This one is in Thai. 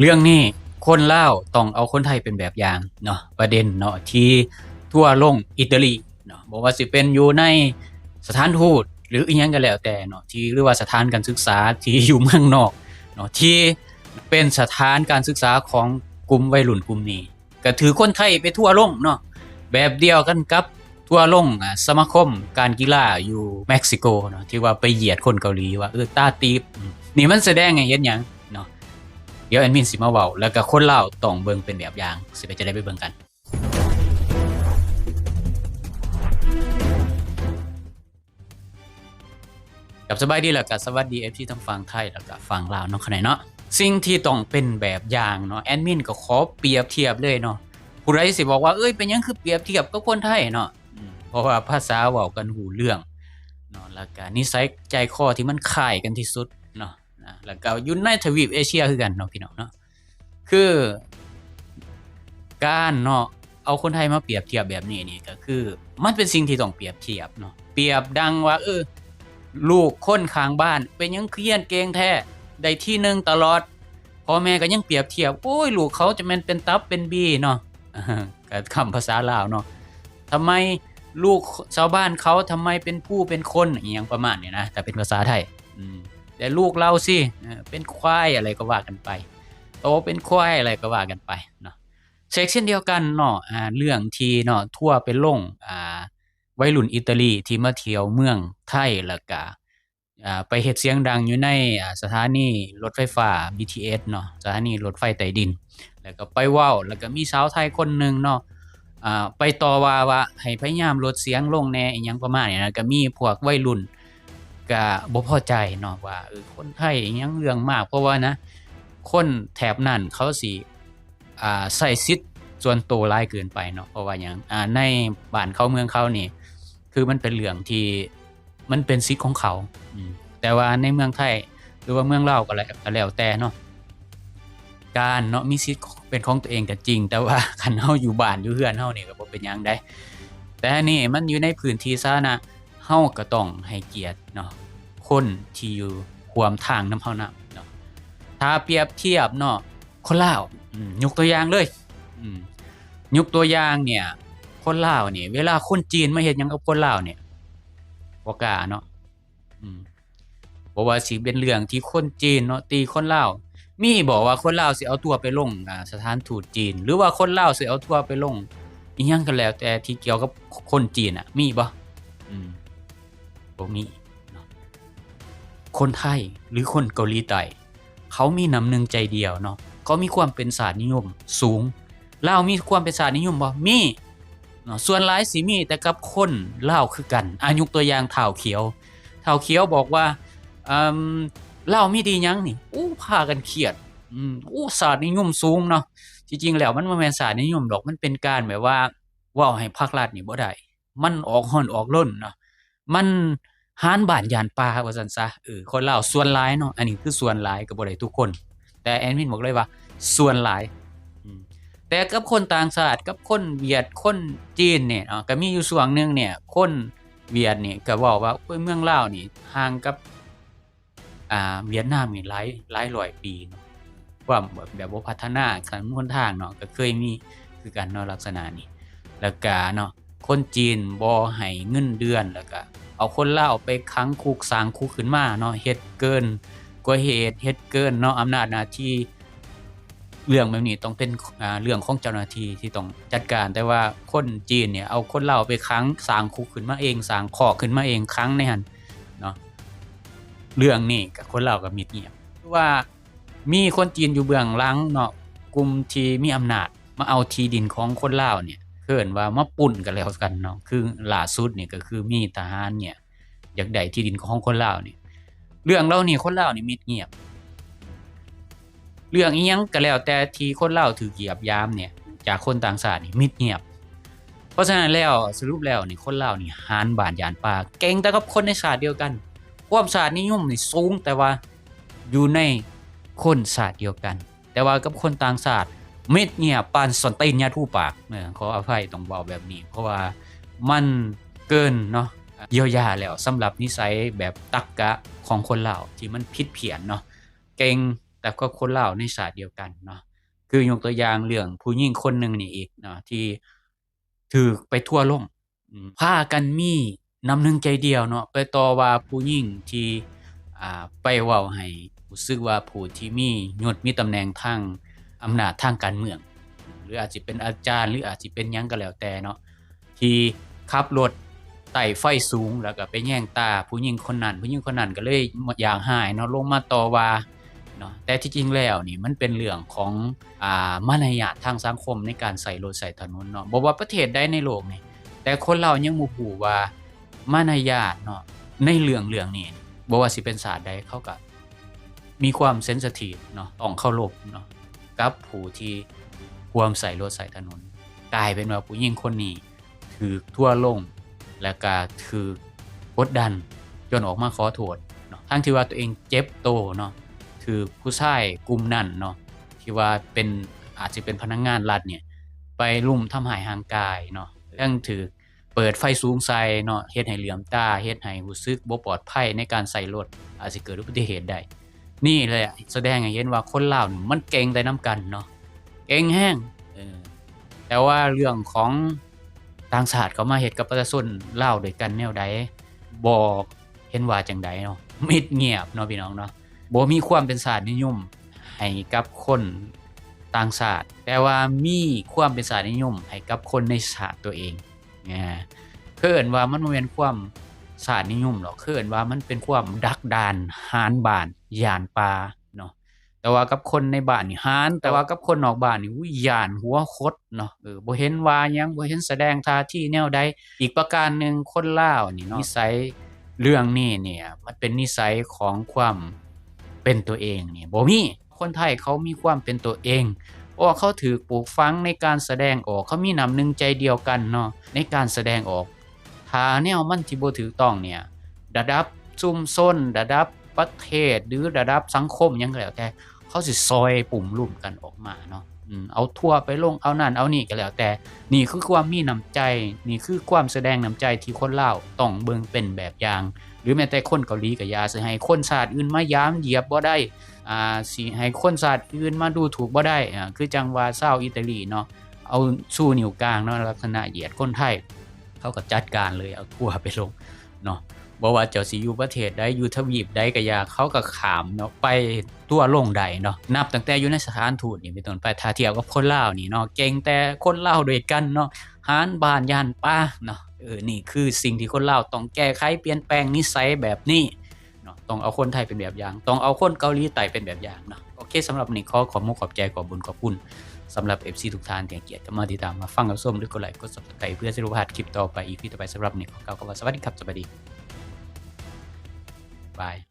เรื่องนี้คนลาวต้องเอาคนไทยเป็นแบบอย่างเนาะประเด็นเนาะที่ทั่วโลกอิตาลีเนาะบ่ว่าสิเป็นอยู่ในสถานทูตหรืออิหยังก็แล้วแต่เนาะที่หรือว่าสถานการศึกษาที่อยู่เมืองนอกเนาะที่เป็นสถานการศึกษาของกลุ่มวัยรุ่นกลุ่มนี้ก็ถือคนไทยไปทั่วโลกเนาะแบบเดียวกันกับทั่วโลกสมาคมการกีฬาอยู่เม็กซิโกเนาะที่ว่าไปเหยียดคนเกาหลีว่าตาตีบนี่มันแสดงให้เห็นหยังเนาะ เดี๋ยวแอดมินสิมาเว้าแล้วก็คนลาวต้องเบิ่งเป็นแบบอย่างสิไปจะได้ไปเบิ่งกันกับสบายดีแล้วก็สวัสดี FC ทั้งฝั่งไทยแล้วก็ฝั่งลาวเนาะคั่นเนาะสิ่งที่ต้องเป็นแบบอย่างเนาะแอดมินก็ขอเปรียบเทียบเลยเนาะผู้ใดสิบอกว่าเป็นหยังคือเปรียบเทียบกับคนไทยเนาะเพราะว่าภาษาเว้ากันหูเรื่องเนาะแล้วก็นิสัยใจคอที่มันคล้ายกันที่สุดเนาะแล้วก็อยู่ในทวีปเอเชียคือกันเนาะพี่น้องเนาะคือการเนาะเอาคนไทยมาเปรียบเทียบแบบนี้นี่ก็คือมันเป็นสิ่งที่ต้องเปรียบเทียบเนาะเปรียบดังว่าลูกคนข้างบ้านเป็นหยังคือเรียนเก่งแท้ได้ที่หนึ่งตลอดพ่อแม่ก็ยังเปรียบเทียบโอ้ยลูกเขาจะแม่นเป็นตับเป็นบี้เนาะก็คำภาษาลาวเนาะทำไมลูกชาวบ้านเขาทำไมเป็นผู้เป็นคนอหยังประมาณนี้นะแต่เป็นภาษาไทยแต่ลูกเราสิเป็นควายอะไรก็ว่ากันไปโตเป็นควายอะไรก็ว่ากันไปเนาะเช่นเดียวกันเนาะเรื่องที่เนาะทั่วไปลงวัยรุ่นอิตาลีที่มาเที่ยวเมืองไทยแล้วก็ไปเฮ็ดเสียงดังอยู่ในสถานีรถไฟฟ้า BTS เนาะสถานีรถไฟใต้ดินแล้วก็ไปเว้าแล้วก็มีสาวไทยคนหนึ่งเนาะไปต่อว่าให้พยายามลดเสียงลงแหน่อิหยังประมาณนี้นะก็มีพวกวัยรุ่นก็บ่พอใจเนาะว่าคนไทยอิหยังเรื่องมากเพราะว่านะคนแถบนั้นเขาสิใช้สิทธิ์ส่วนตัวหลายเกินไปเนาะเพราะว่าหยังในบ้านเขาเมืองเขานี่คือมันเป็นเรื่องที่มันเป็นสิทธิ์ของเขาแต่ว่าในเมืองไทยหรือว่าเมืองลาวก็แล้วแต่เนาะการเนาะมีสิทธิ์เป็นของตัวเองก็จริงแต่ว่าคันเฮาอยู่บ้านอยู่เรือนเฮานี่ก็บ่เป็นหยังได้แต่อันนี้มันอยู่ในพื้นที่สาธารณะเฮาก็ต้องให้เกียรติเนาะคนที่อยู่ร่วมทางนำเฮานำเนาะถ้าเปรียบเทียบเนาะคนลาวยกตัวอย่างเลยยกตัวอย่างเนี่ยคนลาวนี่เวลาคนจีนมาเฮ็ดหยังกับคนลาวเนี่ยบ่กล้าเนาะอืมบ่ว่าสิเป็นเรื่องที่คนจีนเนาะตีคนลาวมีบ่ว่าคนลาวสิเอาตัวไปลงสถานทูตจีนหรือว่าคนลาวสิเอาตัวไปลงอิหยังก็แล้วแต่ที่เกี่ยวกับคนจีนน่ะมีบ่อืมบ่มีเนาะคนไทยหรือคนเกาหลีใต้เขามีน้ำหนึ่งใจเดียวเนาะเขามีความเป็นชาตินิยมสูงลาวมีความเป็นชาตินิยมบ่มีเนาะส่วนหลายสิมีแต่กับคนลาวคือกันยกตัวอย่างท้าวเขียวท้าวเขียวบอกว่าอืมลาวมีดีหยังนี่พากันเครียดชาตินิยมสูงเนาะที่จริงแล้วมันบ่แม่นชาตินิยมดอกมันเป็นการแบบว่าเว้าให้ภาครัฐนี่บ่ได้มันออกร้อนออกร้นเนาะมันร้านบ้านย่านป่าว่าซั่นซะคนลาวส่วนหลายเนาะอันนี้คือส่วนหลายก็บ่ได้ทุกคนแต่แอดมินบอกเลยว่าส่วนหลายอืม แต่กับคนต่างชาติกับคนเวียดคนจีนเนี่ยก็มีอยู่ช่วงหนึ่งเนี่ยคนเวียดนี่ก็เว้าว่าเมืองลาวนี่ห่างกับเวียดนามนี่หลายร้อยปีเนาะความแบบบ่พัฒนาถนนหนทางเนาะก็เคยมีคือกันเนาะลักษณะนี้แล้วก็เนาะคนจีนบ่ให้เงินเดือนแล้วก็เอาคนลาวไปขังคุกสร้างคุกขึ้นมาเนาะเฮ็ดเกินกว่าเหตุเฮ็ดเกินเนาะอำนาจหน้าที่ เรื่องแบบนี้ต้องเป็นเรื่องของเจ้าหน้าที่ที่ต้องจัดการแต่ว่าคนจีนเนี่ยเอาคนลาวไปขังสร้างคุกขึ้นมาเองสร้างคอกขึ้นมาเองขังในหั้นเนาะเรื่องนี้ก็คนลาวก็มิดเงียบคือว่ามีคนจีนอยู่เบื้องหลังเนาะกลุ่มที่มีอำนาจมาเอาที่ดินของคนลาวเนี่ยเอิ้นว่ามาปุ้นกันแล้วกันเนาะคือล่าสุดนี่ก็คือมีทหารเนี่ยอยากได้ที่ดินของคนลาวนี่เรื่องเหล่านี้คนลาวนี่มิดเงียบ เรื่องอีหยังก็แล้วแต่ที่คนลาวถูกเหยียบยามเนี่ยจากคนต่างชาตินี่มิดเงียบเพราะฉะนั้นแล้วสรุปแล้วนี่คนลาวนี่หาญบ้านหยานป่าเก่งแต่กับคนในชาติเดียวกันความชาตินิยมนี่สูงแต่ว่าอยู่ในคนชาติเดียวกันแต่ว่ากับคนต่างชาติมิดเงียบปานส้นตีนญาทู่ปากขออภัยต้องเว้าแบบนี้เพราะว่ามันเกินเนาะเยียวยาแล้วสำหรับนิสัยแบบตรรกะของคนลาวที่มันผิดเพี้ยนเนาะเก่ง แต่ก็คนลาวในชาติเดียวกันเนาะคือยกตัวอย่างเรื่องผู้หญิงคนหนึ่งนี่อีกเนาะที่ถูกไปทั่วโลกพากันมีน้ำหนึ่งใจเดียวเนาะไปต่อว่าผู้หญิงที่ไปเว้าให้รู้สึกว่าผู้ที่มียศมีตำแหน่งทางอำนาจทางการเมืองหรืออาจสิเป็นอาจารย์หรืออาจสิเป็นหยังก็แล้วแต่เนาะที่ขับรถไต่ไฟสูงแล้วก็ไปแย่งตาผู้หญิงคนนั้นก็เลยอยากหายเนาะลงมาต่อว่าเนาะแต่ที่จริงแล้วนี่มันเป็นเรื่องของมารยาททางสังคมในการใช้รถใช้ถนนเนาะบ่ว่าประเทศใดในโลกนี่แต่คนเรายังบ่ฮู้ว่ามารยาทเนาะในเรื่องนี้บ่ว่าสิเป็นศาสตร์ใดเขาก็มีความเซนซิทีฟเนาะต้องเคารพเนาะกับผู้ที่ร่วมใช้รถใช้ถนนกลายเป็นว่าผู้หญิงคนนี้ถูกทัวร์ลงแล้วก็ถูกกดดันจนออกมาขอโทษเนาะทั้งที่ว่าตัวเองเจ็บโตเนาะถูกผู้ชายกลุ่มนั้นเนาะที่ว่าเป็นอาจสิเป็นพนักงานรัฐเนี่ยไปรุมทำร้ายร่างกายเนาะทั้งถูกเปิดไฟสูงใส่เนาะเฮ็ดให้เหลื่อมตาเฮ็ดให้รู้สึกบ่ปลอดภัยในการใช้รถอาจสิเกิดอุบัติเหตุได้นี่แหละแสดงให้เห็นว่าคนลาวนี่มันเก่งได้นำกันเนาะเก่งแรงแต่ว่าเรื่องของต่างชาติเขามาเฮ็ดกับประชาชนลาวด้วยกันแนวใดบ่เห็นว่าจังไดเนาะมิดเงียบเนาะพี่น้องเนาะบ่มีความเป็นชาตินิยมให้กับคนต่างชาติแต่ว่ามีความเป็นชาตินิยมให้กับคนในชาติตัวเองคือเอิ้นว่ามันบ่แม่นความชาตินิยมหรอกคือเอิ้นว่ามันเป็นความดักดานหาญบ้านย้านป่าเนาะแต่ว่ากับคนในบ้านนี่หาญแต่ว่ากับคนนอกบ้านนี่ย้านหัวคดเนาะบ่เห็นว่าหยังบ่เห็นแสดงท่าทีแนวใดอีกประการหนึ่งคนลาวนี่เนาะนิสัยเรื่องนี้เนี่ยมันเป็นนิสัยของความเป็นตัวเองนี่บ่มีคนไทยเขามีความเป็นตัวเองเพราะว่าเขาถูกปลูกฝังในการแสดงออกเขามีน้ำหนึ่งใจเดียวกันเนาะในการแสดงออกถ้าแนวมันที่บ่ถูกต้องเนี่ยระดับชุมชนระดับประเทศหรือระดับสังคมหยังก็แล้วแต่เขาสิซอยปุ่มลุ่มกันออกมาเนาะเอาทั่วไปลงเอานั่นเอานี่ก็แล้วแต่นี่คือความมีน้ำใจนี่คือความแสดงน้ำใจที่คนลาวต้องเบิ่งเป็นแบบอย่างหรือแม้แต่คนเกาหลีก็อย่าสิให้คนชาติอื่นมายามเหยียบบ่ได้สิให้คนชาติอื่นมาดูถูกบ่ได้คือจังว่าชาวอิตาลีเนาะเอาชูนิ้วกลางเนาะลักษณะเหยียดคนไทยเขาก็จัดการเลยเอาทั่วไปลงเนาะบ่ว่าเจ้าสิอยู่ประเทศใดอยู่ทวีปใดก็อย่าเขาก็ข้ามเนาะไปทั่วโลกใดเนาะนับตั้งแต่อยู่ในสถานทูตนี่เป็นต้นไปถ้าเทียบกับคนลาวนี่เนาะเก่งแต่คนลาวด้วยกันเนาะหาญบ้านย่านป่าเนาะนี่คือสิ่งที่คนลาวต้องแก้ไขเปลี่ยนแปลงนิสัยแบบนี้เนาะต้องเอาคนไทยเป็นแบบอย่างต้องเอาคนเกาหลีใต้เป็นแบบอย่างเนาะโอเคสำหรับนี้ขอบมุกขอบใจขอบบุญขอบคุณสำหรับ FC ทุกท่านที่ให้เกียรติเข้ามาติดตามมาฟังรับชมหรือกดไลค์กด Subscribe เพื่อสิได้บ่พลาดคลิปต่อไป EP ต่อไปสำหรับนี้ขอกล่าวคำว่าสวัสดีครับสวัสดีบาย